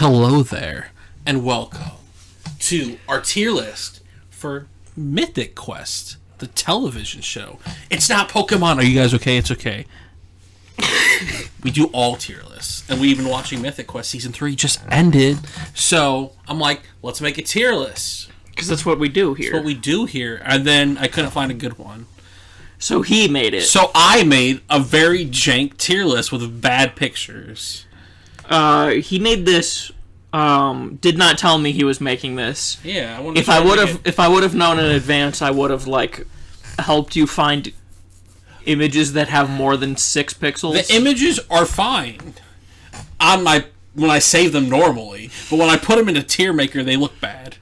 Hello there, and welcome to our tier list for Mythic Quest, the television show. It's not Pokemon. Are you guys okay? It's okay. We do all tier lists, and we've been watching Mythic Quest Season 3 just ended, so I'm like, let's make a tier list. Because that's what we do here. That's what we do here, and then I couldn't find a good one. So he made it. So I made a very jank tier list with bad pictures. He made this. Did not tell me he was making this. Yeah, if I would have known in advance, I would have helped you find images that have more than 6 pixels. The images are fine when I save them normally, but when I put them in a tier maker, they look bad.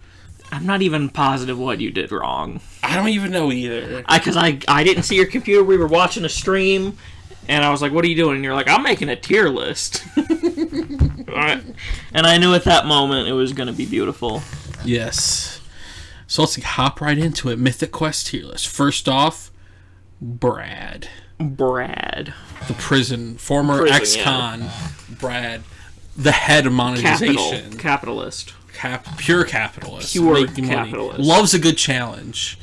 I'm not even positive what you did wrong. I don't even know either. Because I didn't see your computer. We were watching a stream. And I was like, what are you doing? And you're like, I'm making a tier list. Alright. And I knew at that moment it was going to be beautiful. Yes. So let's hop right into it. Mythic Quest tier list. First off, Brad. The former ex-con. Yeah. Brad. The head of monetization. Capitalist. Pure capitalist. Pure capitalist. Loves a good challenge.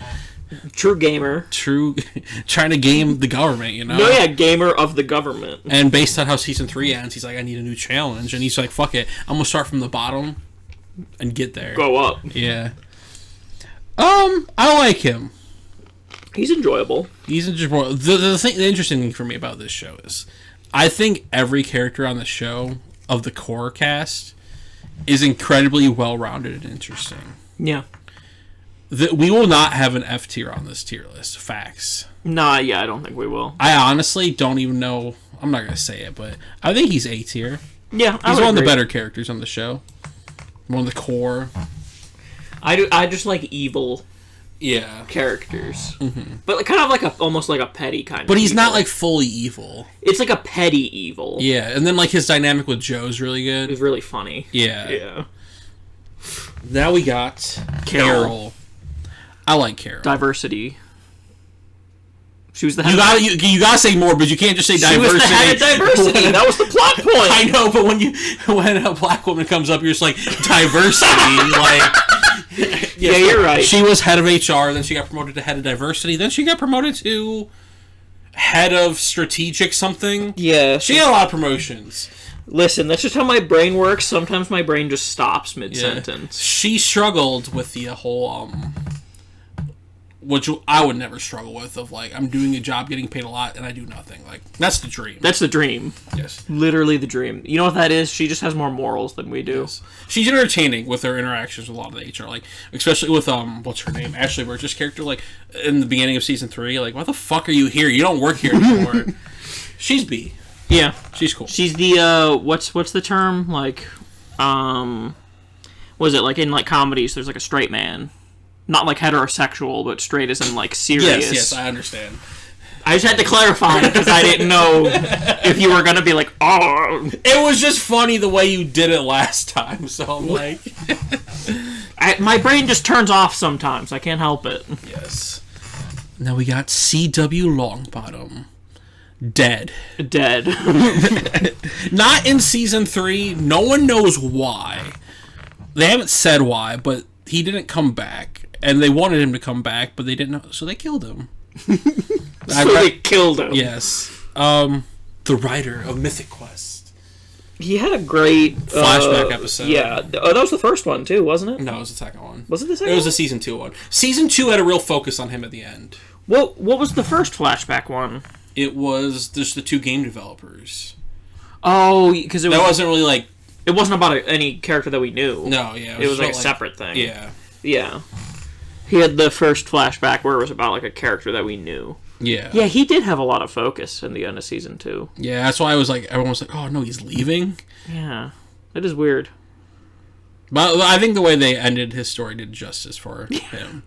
True gamer. Trying to game the government, you know? No, yeah, gamer of the government. And based on how Season 3 ends, he's like, I need a new challenge. And he's like, fuck it. I'm going to start from the bottom and get there. Go up. Yeah. I like him. He's enjoyable. The interesting thing for me about this show is I think every character on the show of the core cast is incredibly well-rounded and interesting. Yeah. We will not have an F tier on this tier list. Facts. Nah, yeah, I don't think we will. I honestly don't even know. I'm not going to say it, but I think he's A tier. Yeah, he's one of the better characters on the show. One of the core. I just like evil characters. Mm-hmm. But kind of almost like a petty kind of But he's evil. not fully evil. It's like a petty evil. Yeah, and then his dynamic with Joe's really good. It's really funny. Yeah. Yeah. Now we got Carol. I like Carol. Diversity. She was the head. You gotta say more, but you can't just say diversity. She was the head of diversity. That was the plot point. I know, but when a black woman comes up, you're just like diversity. Yeah, you're right. She was head of HR, then she got promoted to head of diversity, then she got promoted to head of strategic something. Yeah, she got a lot of promotions. Listen, that's just how my brain works. Sometimes my brain just stops mid-sentence. Yeah. She struggled with the whole which I would never struggle with, of I'm doing a job, getting paid a lot, and I do nothing. That's the dream. That's the dream. Yes. Literally the dream. You know what that is? She just has more morals than we do. Yes. She's entertaining with her interactions with a lot of the HR, especially with what's her name? Ashley Burgess' character, in the beginning of season 3, why the fuck are you here? You don't work here anymore. She's B. Yeah. She's cool. She's the what's the term? Was it in comedies there's a straight man. Not heterosexual, but straight as in serious. Yes, I understand. I just had to clarify because I didn't know if you were gonna be oh. It was just funny the way you did it last time, so I'm my brain just turns off sometimes. I can't help it. Yes. Now we got C.W. Longbottom. Dead. Not in season 3. No one knows why. They haven't said why, but he didn't come back. And they wanted him to come back, but they didn't know, so they killed him. They killed him. Yes. The writer of Mythic Quest. He had a great flashback episode. Yeah. Oh, that was the first one too, wasn't it? No, it was the second one. Was it the second one? It was the season 2 one. Season 2 had a real focus on him at the end. What was the first flashback one? It was just the 2 game developers. Oh, because that wasn't really it wasn't about any character that we knew. No, yeah. It was a separate thing. Yeah. Yeah. He had the first flashback where it was about a character that we knew. Yeah. Yeah, he did have a lot of focus in the end of season 2. Yeah, that's why I was everyone was oh no, he's leaving? Yeah. That is weird. But I think the way they ended his story did justice for him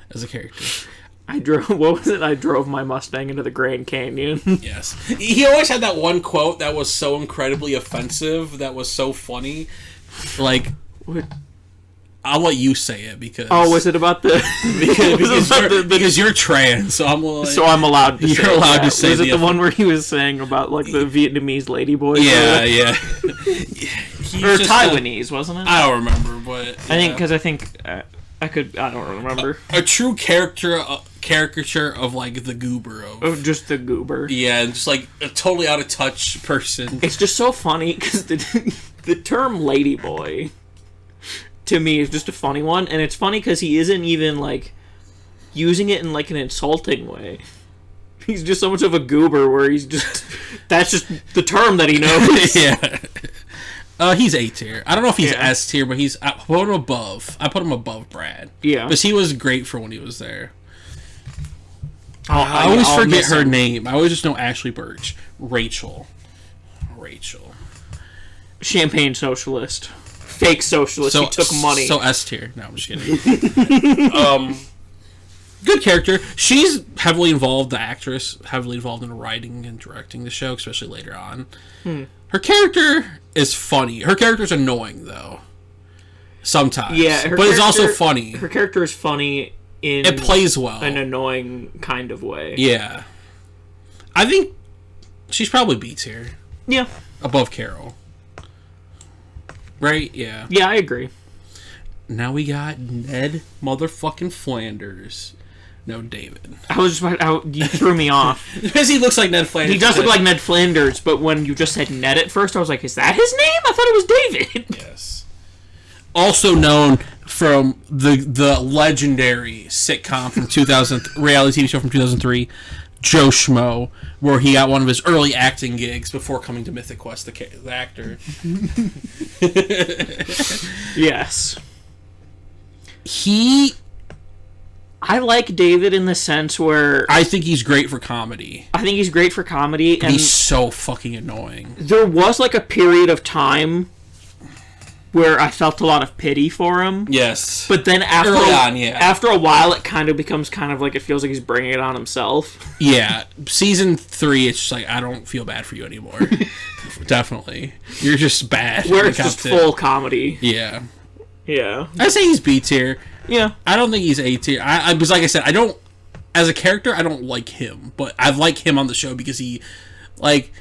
as a character. I drove my Mustang into the Grand Canyon. Yes. He always had that one quote that was so incredibly offensive, that was so funny. What? I'll let you say it because... Oh, was it about the... because you're trans, so I'm like... So I'm allowed to say You're allowed to say Was it the one where he was saying about, like, the Vietnamese ladyboy? Yeah, yeah. he's or just Taiwanese, wasn't it? I don't remember, but I don't remember. A true caricature of like the goober of just the goober. Yeah, and just like a totally out of touch person. It's just so funny because the term ladyboy to me is just a funny one, and it's funny because he isn't even like using it in like an insulting way. He's just so much of a goober where he's just that's just the term that he knows. Yeah. He's A tier. I don't know if he's S tier, but I put him above. I put him above Brad. Yeah. Because he was great for when he was there. I always forget her name. I always just know Ashley Birch. Rachel. Champagne socialist. Fake socialist. He took money. So S tier. No, I'm just kidding. Good character. She's heavily involved, the actress, heavily involved in writing and directing the show, especially later on. Her character is funny. Her character's annoying, though. Sometimes. Yeah, but it's also funny. Her character is funny in... It plays well. An annoying kind of way. Yeah. I think she's probably B tier. Yeah. Above Carol. Right? Yeah. Yeah, I agree. Now we got Ned motherfucking Flanders. No, David. I was just you threw me off. Because he looks like Ned Flanders. He does look like Ned Flanders, but when you just said Ned at first, I was like, is that his name? I thought it was David. Yes. Also known from the legendary sitcom from 2000, reality TV show from 2003, Joe Schmo, where he got one of his early acting gigs before coming to Mythic Quest, the actor. Yes. I like David in the sense where... I think he's great for comedy. And he's so fucking annoying. There was like a period of time where I felt a lot of pity for him. Yes. But then after a while, it kind of becomes kind of like it feels like he's bringing it on himself. Yeah. Season 3, it's just like, I don't feel bad for you anymore. Definitely. You're just bad. Where it's just full comedy. Yeah. Yeah. I say he's B tier. Yeah. I don't think he's A tier. Because like I said, as a character, I don't like him. But I like him on the show because he, like...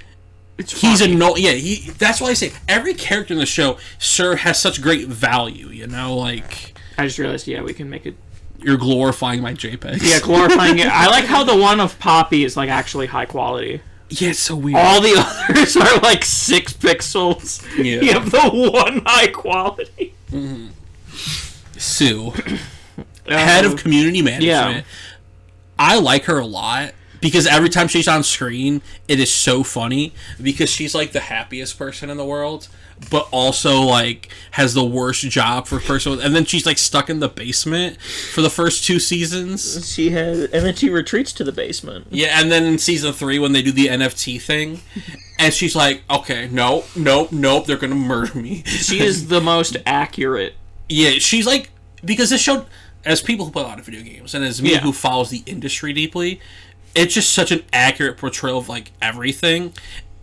He's annoying. Yeah, that's why I say every character in the show, has such great value. You know, like I just realized. Yeah, we can make it. You're glorifying my JPEGs. Yeah, glorifying it. I like how the one of Poppy is like actually high quality. Yeah, it's so weird. All the others are like 6 pixels. Yeah, you have the one high quality. Mm-hmm. Sue, head of community management. Yeah. I like her a lot. Because every time she's on screen, it is so funny. Because she's, like, the happiest person in the world. But also, like, has the worst job for person. And then she's, like, stuck in the basement for the first 2 seasons. And then she retreats to the basement. Yeah, and then in season 3, when they do the NFT thing. And she's like, okay, nope, they're gonna murder me. She is the most accurate. Yeah, she's, like... Because this show... As people who play a lot of video games, and as me who follows the industry deeply... It's just such an accurate portrayal of, like, everything,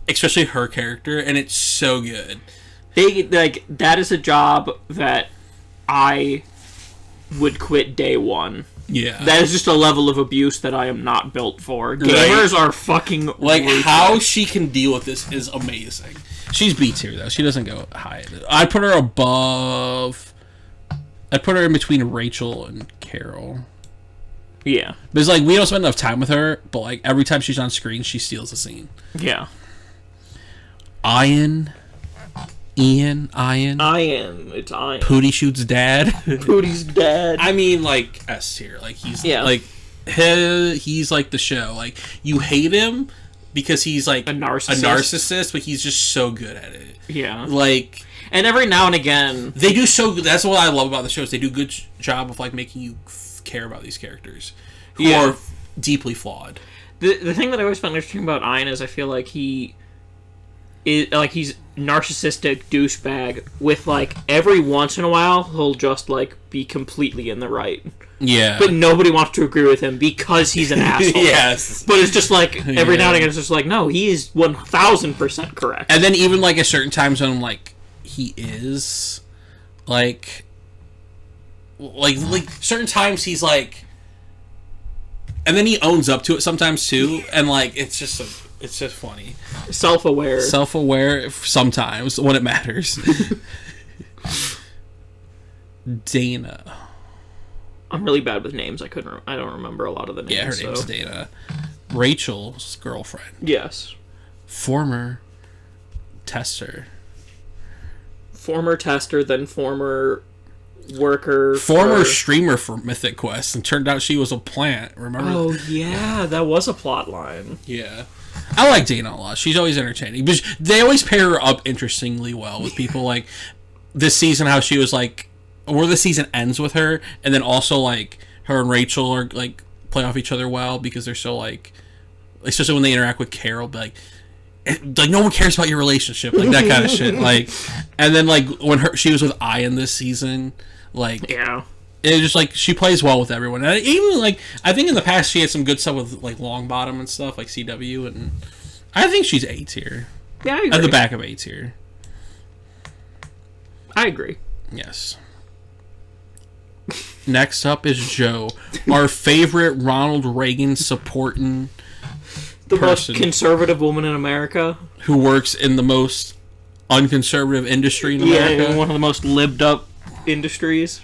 especially her character, and it's so good. That is a job that I would quit day one. Yeah. That is just a level of abuse that I am not built for. Gamers are fucking like, how she can deal with this is amazing. She's B tier, though. She doesn't go high. I'd put her above... I'd put her in between Rachel and Carol. Yeah. Because, like, we don't spend enough time with her, but, like, every time she's on screen, she steals the scene. Yeah. Ian. It's Ian. Pooty Shoot's dad. Pooty's dad. I mean, like, S tier. Like, he's, he's, like, the show. Like, you hate him because he's, like, a narcissist, but he's just so good at it. Yeah. Like... And every now and again... They do so good. That's what I love about the shows. They do a good job of, like, making you... care about these characters who are deeply flawed. The thing that I always found interesting about Ian is I feel like he's narcissistic douchebag with, like, every once in a while he'll just, like, be completely in the right. Yeah. But nobody wants to agree with him because he's an asshole. Yes. But it's just like every now and again it's just like, no, he is 1000% correct. And then even, like, at certain times when, like, he is like certain times he's like, and then he owns up to it sometimes too, and like it's just It's just funny. Self-aware. Self-aware sometimes when it matters. Dana. I'm really bad with names. I don't remember a lot of the names. Yeah, her name's Dana. Rachel's girlfriend. Yes. Former tester. Former tester, then former worker. Former streamer for Mythic Quest, and turned out she was a plant. Remember? Oh yeah, that was a plot line. Yeah. I like Dana a lot. She's always entertaining. But they always pair her up interestingly well with people. Like this season, how she was like, where the season ends with her, and then also like her and Rachel are like play off each other well because they're so like, especially when they interact with Carol, like no one cares about your relationship, like that kind of shit. Like, and then like when she was with Ian this season, like yeah. It's just like she plays well with everyone. And even like I think in the past she had some good stuff with like Longbottom and stuff like CW, and I think she's A tier. Yeah, I agree. At the back of A tier. I agree. Yes. Next up is Joe, our favorite Ronald Reagan supporting the person most conservative woman in America, who works in the most unconservative industry in America. Yeah, one of the most lived up industries.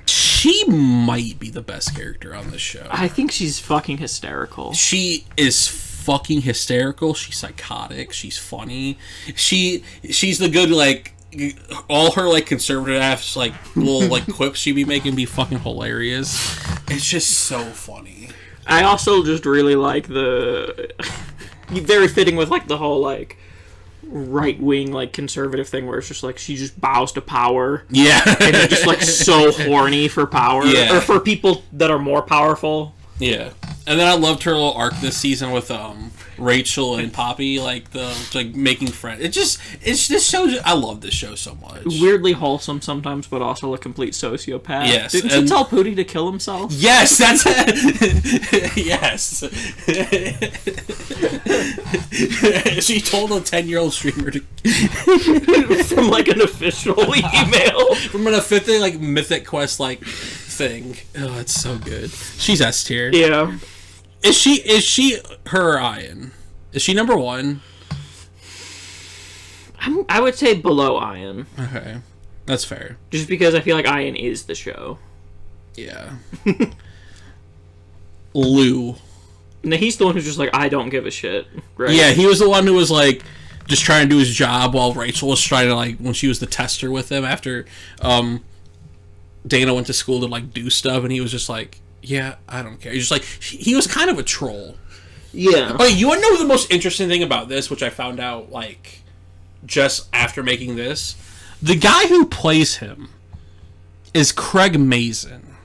She might be the best character on this show. I think she's fucking hysterical. She is fucking hysterical. She's psychotic. She's funny. She's the good, like, all her like conservative ass like little like quips she be making be fucking hilarious. It's just so funny. I also just really like the very fitting with like the whole like right wing like conservative thing where it's just like she just bows to power. Yeah. And they're just like so horny for power. Yeah. Or for people that are more powerful. Yeah. And then I loved her little arc this season with Rachel and Poppy, like making friends. It's this show. I love this show so much. Weirdly wholesome sometimes, but also a complete sociopath. Yes. Didn't she tell Pootie to kill himself? Yes, that's it. Yes. She told a 10-year-old streamer to from like an official email from an official like Mythic Quest like thing. Oh, it's so good. She's S tier. Yeah. Is she her or Ian? Is she number one? I would say below Ian. Okay, that's fair. Just because I feel like Ian is the show. Yeah. Lou. No, he's the one who's just like, I don't give a shit. Right? Yeah, he was the one who was like just trying to do his job while Rachel was trying to like when she was the tester with him after Dana went to school to like do stuff, and he was just like, yeah, I don't care. He's just like, he was kind of a troll. Yeah. Okay, you want to know the most interesting thing about this, which I found out, like, just after making this? The guy who plays him is Craig Mazin.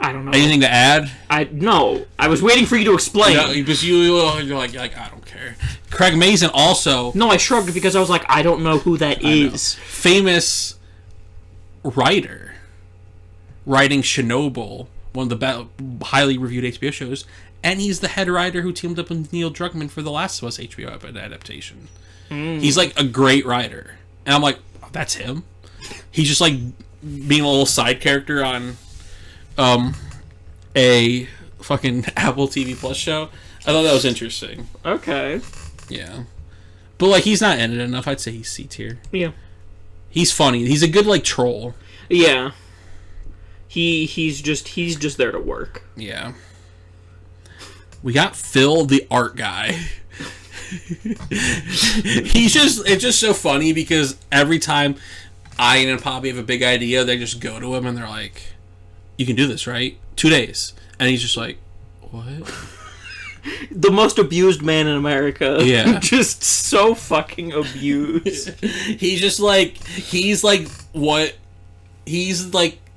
I don't know. Anything to add? No. I was waiting for you to explain. No, because you're like, I don't care. Craig Mazin also... No, I shrugged because I was like, I don't know who that is. Famous writer. Writing Chernobyl, one of the highly reviewed HBO shows, and he's the head writer who teamed up with Neil Druckmann for The Last of Us HBO adaptation. He's like a great writer, and I'm like, oh, that's him. He's just like being a little side character on a fucking Apple TV Plus show. I thought that was interesting. Okay. Yeah, but like he's not in it enough. I'd say he's C tier. Yeah. He's funny. He's a good like troll. Yeah. He's just there to work. Yeah. We got Phil, the art guy. It's just so funny because every time Ian and Poppy have a big idea, they just go to him and they're like, you can do this, right? 2 days. And he's just like, what? The most abused man in America. Yeah. Just so fucking abused. He's like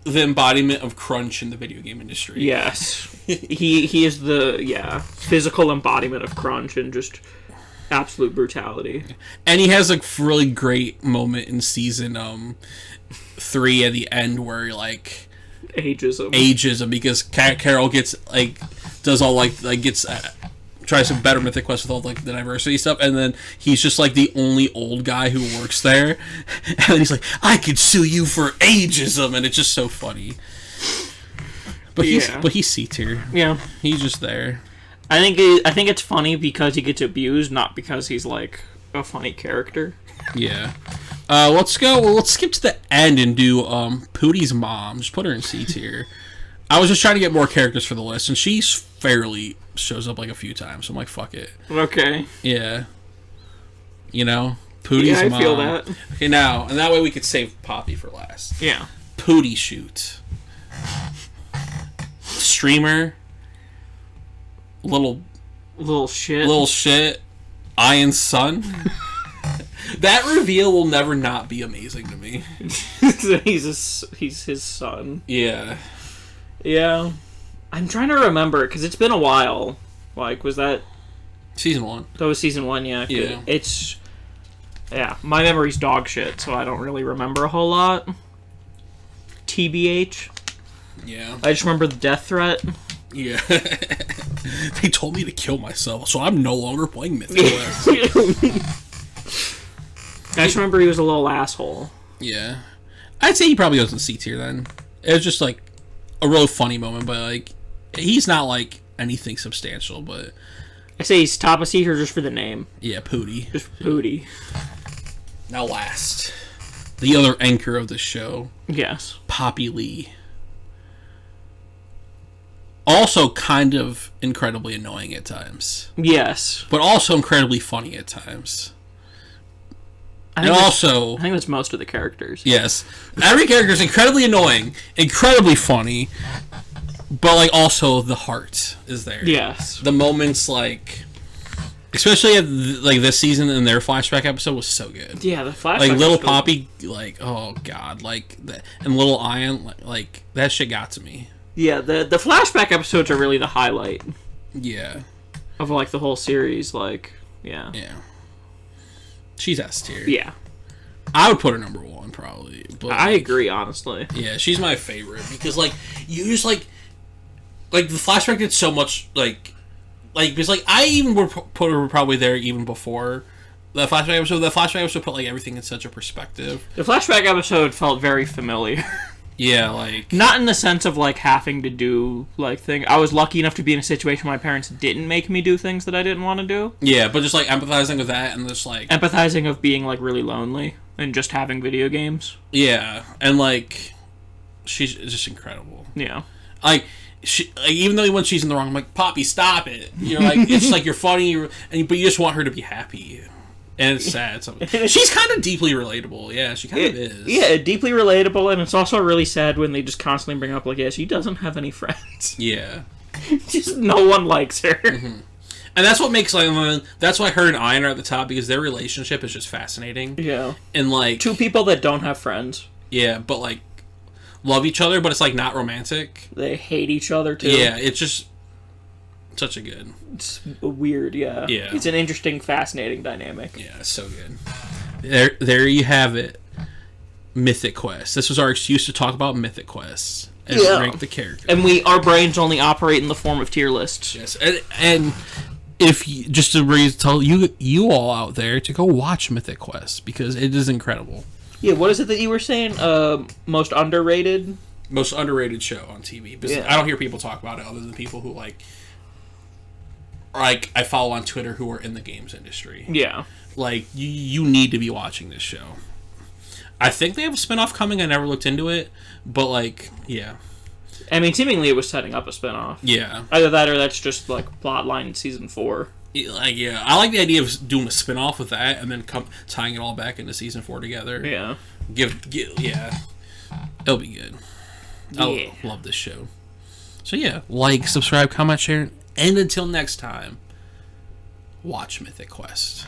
the embodiment of crunch in the video game industry. Yes. He is the physical embodiment of crunch and just absolute brutality. And he has a really great moment in season 3 at the end where like ageism because Carol gets like does all like gets tries to better Mythic Quest with all like the diversity stuff, and then he's just like the only old guy who works there, and then he's like, I could sue you for ageism, and it's just so funny. But Yeah. he's C tier. Yeah. He's just there. I think it's funny because he gets abused, not because he's like a funny character. Yeah. Let's skip to the end and do Pootie's mom. Just put her in C tier. I was just trying to get more characters for the list, and she's fairly shows up like a few times. So I'm like, fuck it. Okay. Yeah. You know? Pootie's mom. I feel that. Okay, now, and that way we could save Poppy for last. Yeah. Pootie shoot. Streamer. Little shit. Ian's son. That reveal will never not be amazing to me. he's his son. Yeah. Yeah. I'm trying to remember because it's been a while. Like, was that season 1? That was season 1. Yeah. Yeah. It's my memory's dog shit, so I don't really remember a whole lot. TBH. Yeah. I just remember the death threat. Yeah. They told me to kill myself, so I'm no longer playing Mythic Quest. I just remember he was a little asshole. Yeah. I'd say he probably goes in C tier then. It was just like a real funny moment, but like he's not like anything substantial, but I say he's top of C tier just for the name. Yeah, Pootie. Just Pootie. Now last. The other anchor of the show. Yes. Poppy Lee. Also kind of incredibly annoying at times. Yes. But also incredibly funny at times. I think that's most of the characters. Yes. Every character is incredibly annoying, incredibly funny, but like also the heart is there. Yes. The moments like especially at like this season and their flashback episode was so good. Yeah, the flashback. Like little Poppy, like oh god, like and little Ian, like that shit got to me. Yeah, the flashback episodes are really the highlight. Yeah. Of like the whole series, like yeah. Yeah. She's S tier. Yeah. I would put her number 1 probably. But I agree, honestly. Yeah, she's my favorite because like you just like the flashback did so much like because like I even would put her probably there even before the flashback episode. The flashback episode put like everything in such a perspective. The flashback episode felt very familiar. Yeah, like not in the sense of like having to do like things. I was lucky enough to be in a situation where my parents didn't make me do things that I didn't want to do. Yeah, but just like empathizing with that and just like empathizing of being like really lonely and just having video games. Yeah, and like she's just incredible. Yeah, like even though when she's in the wrong, I'm like Poppy, stop it. You're like it's like you're funny, but you just want her to be happy. And it's sad. She's kind of deeply relatable. Yeah, she kind of is. Yeah, deeply relatable, and it's also really sad when they just constantly bring up, like, yeah, she doesn't have any friends. Yeah. Just no one likes her. Mm-hmm. And that's what makes, like, that's why her and Ian are at the top, because their relationship is just fascinating. Yeah. And, like... two people that don't have friends. Yeah, but, like, love each other, but it's, like, not romantic. They hate each other, too. Yeah, it's just... such a good. It's weird, yeah. Yeah. It's an interesting, fascinating dynamic. Yeah, it's so good. There you have it. Mythic Quest. This was our excuse to talk about Mythic Quest and rank the characters. And our brains only operate in the form of tier lists. Yes, and if you, just to tell you all out there to go watch Mythic Quest because it is incredible. Yeah, what is it that you were saying? Most underrated? Most underrated show on TV. Because I don't hear people talk about it other than people who like I follow on Twitter who are in the games industry. Yeah. Like, you need to be watching this show. I think they have a spinoff coming. I never looked into it. But, like, yeah. I mean, seemingly it was setting up a spinoff. Yeah. Either that or that's just, like, plotline in season 4. Yeah. I like the idea of doing a spinoff with that and then tying it all back into season 4 together. Yeah. Yeah. It'll be good. I love this show. So, yeah. Like, subscribe, comment, share. And until next time, watch Mythic Quest.